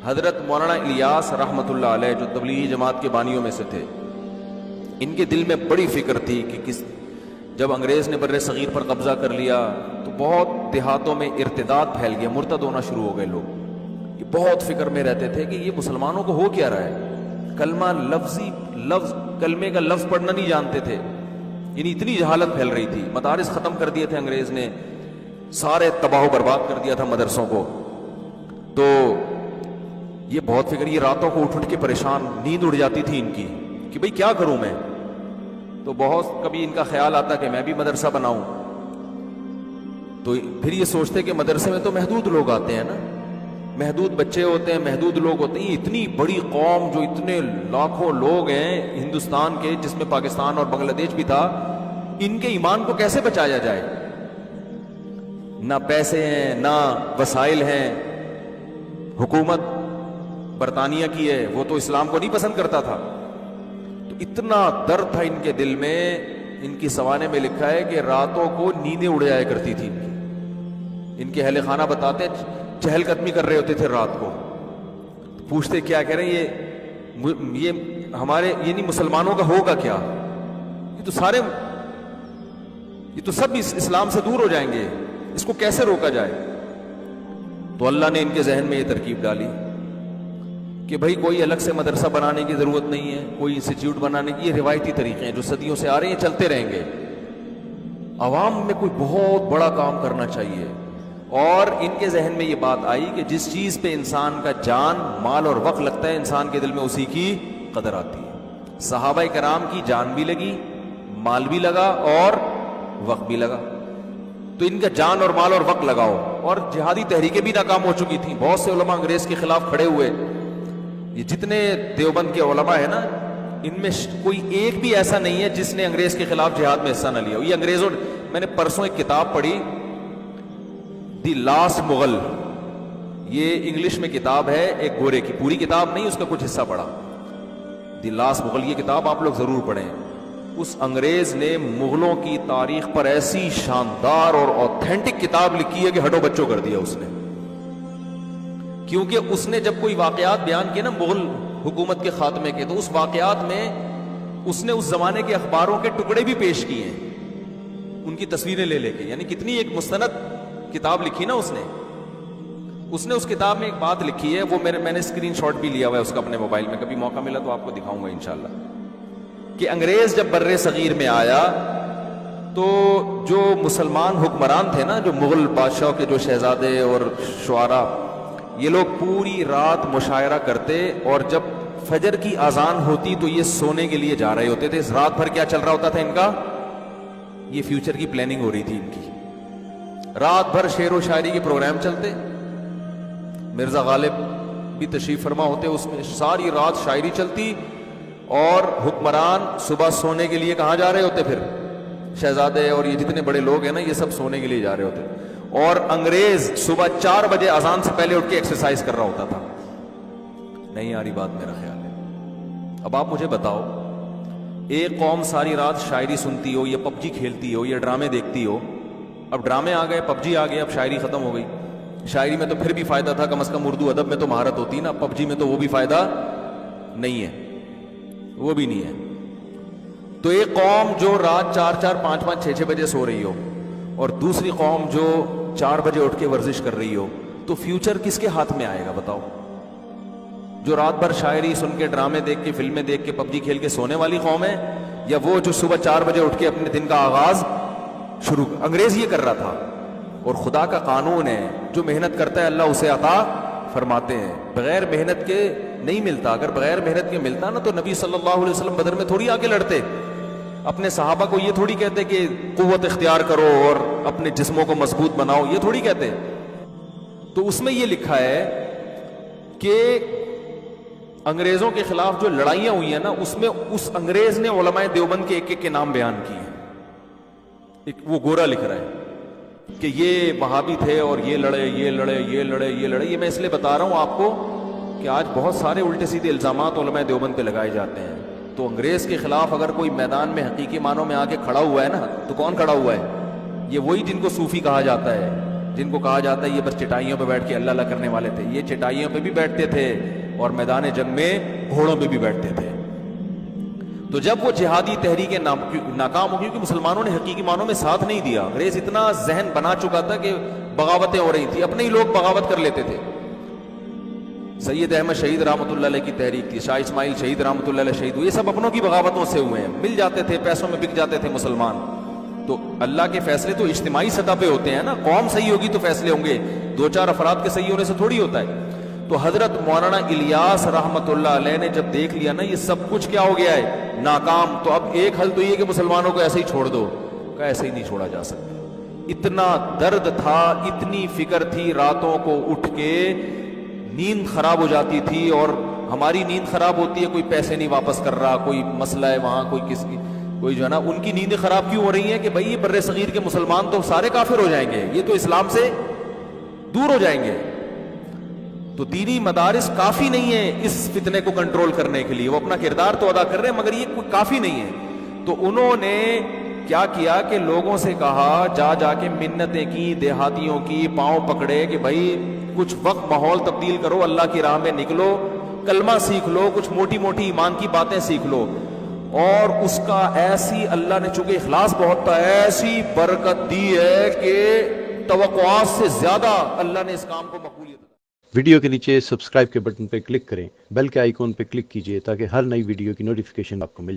حضرت مولانا الیاس رحمۃ اللہ علیہ جو تبلیغی جماعت کے بانیوں میں سے تھے، ان کے دل میں بڑی فکر تھی کہ جب انگریز نے بر صغیر پر قبضہ کر لیا تو بہت دیہاتوں میں ارتداد پھیل گیا، مرتد ہونا شروع ہو گئے لوگ۔ یہ بہت فکر میں رہتے تھے کہ یہ مسلمانوں کو ہو کیا رہا ہے، کلمہ کلمے کا لفظ پڑھنا نہیں جانتے تھے، یعنی اتنی جہالت پھیل رہی تھی۔ مدارس ختم کر دیے تھے انگریز نے، سارے تباہ و برباد کر دیا تھا مدرسوں کو۔ تو یہ بہت فکر، یہ راتوں کو اٹھ کے پریشان، نیند اڑ جاتی تھی ان کی کہ بھئی کیا کروں میں۔ تو بہت کبھی ان کا خیال آتا کہ میں بھی مدرسہ بناؤں، تو پھر یہ سوچتے کہ مدرسے میں تو محدود لوگ آتے ہیں نا، محدود بچے ہوتے ہیں، محدود لوگ ہوتے ہیں، اتنی بڑی قوم جو اتنے لاکھوں لوگ ہیں ہندوستان کے، جس میں پاکستان اور بنگلہ دیش بھی تھا، ان کے ایمان کو کیسے بچایا جائے؟ نہ پیسے ہیں، نہ وسائل ہیں، حکومت برطانیہ کی ہے، وہ تو اسلام کو نہیں پسند کرتا تھا۔ تو اتنا درد تھا ان کے دل میں، ان کی سوانے میں لکھا ہے کہ راتوں کو نیندیں اڑ جایا کرتی تھی ان کے اہل خانہ بتاتے چہل قدمی کر رہے ہوتے تھے رات کو، پوچھتے کیا کہہ رہے ہیں یہ ہمارے یعنی مسلمانوں کا ہوگا کیا، یہ تو سب اسلام سے دور ہو جائیں گے، اس کو کیسے روکا جائے؟ تو اللہ نے ان کے ذہن میں یہ ترکیب ڈالی کہ بھائی کوئی الگ سے مدرسہ بنانے کی ضرورت نہیں ہے، کوئی انسٹیٹیوٹ بنانے کی، یہ روایتی طریقے ہیں جو صدیوں سے آ رہے ہیں، چلتے رہیں گے۔ عوام میں کوئی بہت بڑا کام کرنا چاہیے۔ اور ان کے ذہن میں یہ بات آئی کہ جس چیز پہ انسان کا جان، مال اور وقت لگتا ہے، انسان کے دل میں اسی کی قدر آتی ہے۔ صحابہ کرام کی جان بھی لگی، مال بھی لگا اور وقت بھی لگا، تو ان کا جان اور مال اور وقت لگاؤ۔ اور جہادی تحریکیں بھی ناکام ہو چکی تھیں، بہت سے علماء انگریز کے خلاف کھڑے ہوئے۔ یہ جتنے دیوبند کے علماء ہیں نا، ان میں کوئی ایک بھی ایسا نہیں ہے جس نے انگریز کے خلاف جہاد میں حصہ نہ لیا ہو۔ یہ انگریزوں، میں نے پرسوں ایک کتاب پڑھی، دی لاسٹ مغل، یہ انگلش میں کتاب ہے، ایک گورے کی، پوری کتاب نہیں، اس کا کچھ حصہ پڑھا، دی لاسٹ مغل، یہ کتاب آپ لوگ ضرور پڑھیں۔ اس انگریز نے مغلوں کی تاریخ پر ایسی شاندار اور اوتھینٹک کتاب لکھی ہے کہ ہٹو بچوں کر دیا اس نے، کیونکہ اس نے جب کوئی واقعات بیان کیے نا مغل حکومت کے خاتمے کے، تو اس واقعات میں اس نے اس زمانے کے اخباروں کے ٹکڑے بھی پیش کیے ہیں، ان کی تصویریں لے لے کے، یعنی کتنی ایک مستند کتاب لکھی نا اس نے اس کتاب میں ایک بات لکھی ہے، وہ میں نے اسکرین شاٹ بھی لیا ہوا ہے اس کا اپنے موبائل میں، کبھی موقع ملا تو آپ کو دکھاؤں گا انشاءاللہ، کہ انگریز جب بر صغیر میں آیا تو جو مسلمان حکمران تھے نا، جو مغل بادشاہوں کے جو شہزادے اور شعراء، یہ لوگ پوری رات مشاعرہ کرتے، اور جب فجر کی اذان ہوتی تو یہ سونے کے لیے جا رہے ہوتے تھے۔ رات بھر کیا چل رہا ہوتا تھا ان کا؟ یہ فیوچر کی پلاننگ ہو رہی تھی ان کی، رات بھر شعر و شاعری کے پروگرام چلتے، مرزا غالب بھی تشریف فرما ہوتے، اس میں ساری رات شاعری چلتی، اور حکمران صبح سونے کے لیے کہاں جا رہے ہوتے، پھر شہزادے اور یہ جتنے بڑے لوگ ہیں نا، یہ سب سونے کے لیے جا رہے ہوتے، اور انگریز صبح 4 بجے اذان سے پہلے اٹھ کے ایکسرسائز کر رہا ہوتا تھا۔ نہیں آ رہی بات میرا خیال ہے؟ اب آپ مجھے بتاؤ، ایک قوم ساری رات شاعری سنتی ہو، یا پب جی کھیلتی ہو، یا ڈرامے دیکھتی ہو، اب ڈرامے آ گئے، پب جی آ گئے، اب شاعری ختم ہو گئی۔ شاعری میں تو پھر بھی فائدہ تھا، کم از کم اردو ادب میں تو مہارت ہوتی نا، پب جی میں تو وہ بھی فائدہ نہیں ہے، وہ بھی نہیں ہے۔ تو ایک قوم جو رات 4 5 6 بجے سو رہی ہو، اور دوسری قوم جو 4 بجے اٹھ کے ورزش کر رہی ہو، تو فیوچر کس کے ہاتھ میں آئے گا بتاؤ؟ جو رات بھر شاعری سن کے، ڈرامے دیکھ کے، فلمیں دیکھ کے، پب جی کھیل کے سونے والی قوم ہے، یا وہ جو صبح 4 بجے اٹھ کے اپنے دن کا آغاز شروع؟ انگریز یہ کر رہا تھا، اور خدا کا قانون ہے، جو محنت کرتا ہے اللہ اسے عطا فرماتے ہیں، بغیر محنت کے نہیں ملتا۔ اگر بغیر محنت کے ملتا نا تو نبی صلی اللہ علیہ وسلم بدر میں تھوڑی آگے لڑتے، اپنے صحابہ کو یہ تھوڑی کہتے کہ قوت اختیار کرو اور اپنے جسموں کو مضبوط بناؤ، یہ تھوڑی کہتے۔ تو اس میں یہ لکھا ہے کہ انگریزوں کے خلاف جو لڑائیاں ہوئی ہیں نا، اس میں اس انگریز نے علماء دیوبند کے ایک ایک کے نام بیان کیے ہیں۔ وہ گورا لکھ رہا ہے کہ یہ وہابی تھے اور یہ لڑے، یہ لڑے، یہ لڑے، یہ لڑے۔ یہ میں اس لیے بتا رہا ہوں آپ کو کہ آج بہت سارے الٹے سیدھے الزامات علماء دیوبند پہ لگائے جاتے ہیں۔ تو انگریز کے خلاف اگر کوئی میدان میں حقیقی معنوں میں آ کے کھڑا ہوا ہے نا، تو کون کھڑا ہوا ہے؟ یہ وہی جن کو صوفی کہا جاتا ہے، جن کو کہا جاتا ہے یہ بس چٹائیوں پہ بیٹھ کے اللہ اللہ کرنے والے تھے، یہ چٹائیوں پہ بھی بیٹھتے تھے اور میدان جنگ میں گھوڑوں پہ بھی بیٹھتے تھے۔ تو جب وہ جہادی تحریکیں ناکام ہو گئی، کیونکہ مسلمانوں نے حقیقی معنوں میں ساتھ نہیں دیا، انگریز اتنا ذہن بنا چکا تھا کہ بغاوتیں ہو رہی تھی، اپنے ہی لوگ بغاوت کر لیتے تھے۔ سید احمد شہید رحمۃ اللہ علیہ کی تحریک تھی، شاہ اسماعیل شہید رحمۃ اللہ علیہ شہید ہوئے، یہ سب اپنوں کی بغاوتوں سے ہوئے ہیں، مل جاتے تھے، پیسوں میں بک جاتے تھے مسلمان۔ تو اللہ کے فیصلے تو اجتماعی سطح پہ ہوتے ہیں نا، قوم صحیح ہوگی تو فیصلے ہوں گے، دو چار افراد کے صحیح ہونے سے تھوڑی ہوتا ہے۔ تو حضرت مولانا الیاس رحمۃ اللہ علیہ نے جب دیکھ لیا نا یہ سب کچھ کیا ہو گیا ہے ناکام، تو اب ایک حل تو یہ کہ مسلمانوں کو ایسے ہی چھوڑ دو، کہ ایسے ہی نہیں چھوڑا جا سکتا۔ اتنا درد تھا، اتنی فکر تھی، راتوں کو اٹھ کے نیند خراب ہو جاتی تھی، اور ہماری نیند خراب ہوتی ہے، کوئی پیسے نہیں واپس کر رہا، کوئی مسئلہ ہے وہاں، کوئی جو ہے نا، ان کی نیندیں خراب کیوں ہو رہی ہیں کہ بھائی یہ بر صغیر کے مسلمان تو سارے کافر ہو جائیں گے، یہ تو اسلام سے دور ہو جائیں گے۔ تو دینی مدارس کافی نہیں ہے اس فتنے کو کنٹرول کرنے کے لیے، وہ اپنا کردار تو ادا کر رہے ہیں مگر یہ کافی نہیں ہے۔ تو انہوں نے کیا کیا کہ لوگوں سے کہا، جا کے منتیں کی، دیہاتیوں کی، پاؤں پکڑے کہ بھائی کچھ وقت ماحول تبدیل کرو، اللہ کی راہ میں نکلو، کلمہ سیکھ لو، کچھ موٹی موٹی ایمان کی باتیں سیکھ لو۔ اور اس کا ایسی اللہ نے، چونکہ اخلاص بہت تھا، ایسی برکت دی ہے کہ توقعات سے زیادہ اللہ نے اس کام کو مقبولیت دی۔ ویڈیو کے نیچے سبسکرائب کے بٹن پہ کلک کریں، بیل کے آئیکن پہ کلک کیجئے تاکہ ہر نئی ویڈیو کی نوٹیفیکیشن آپ کو مل جائے۔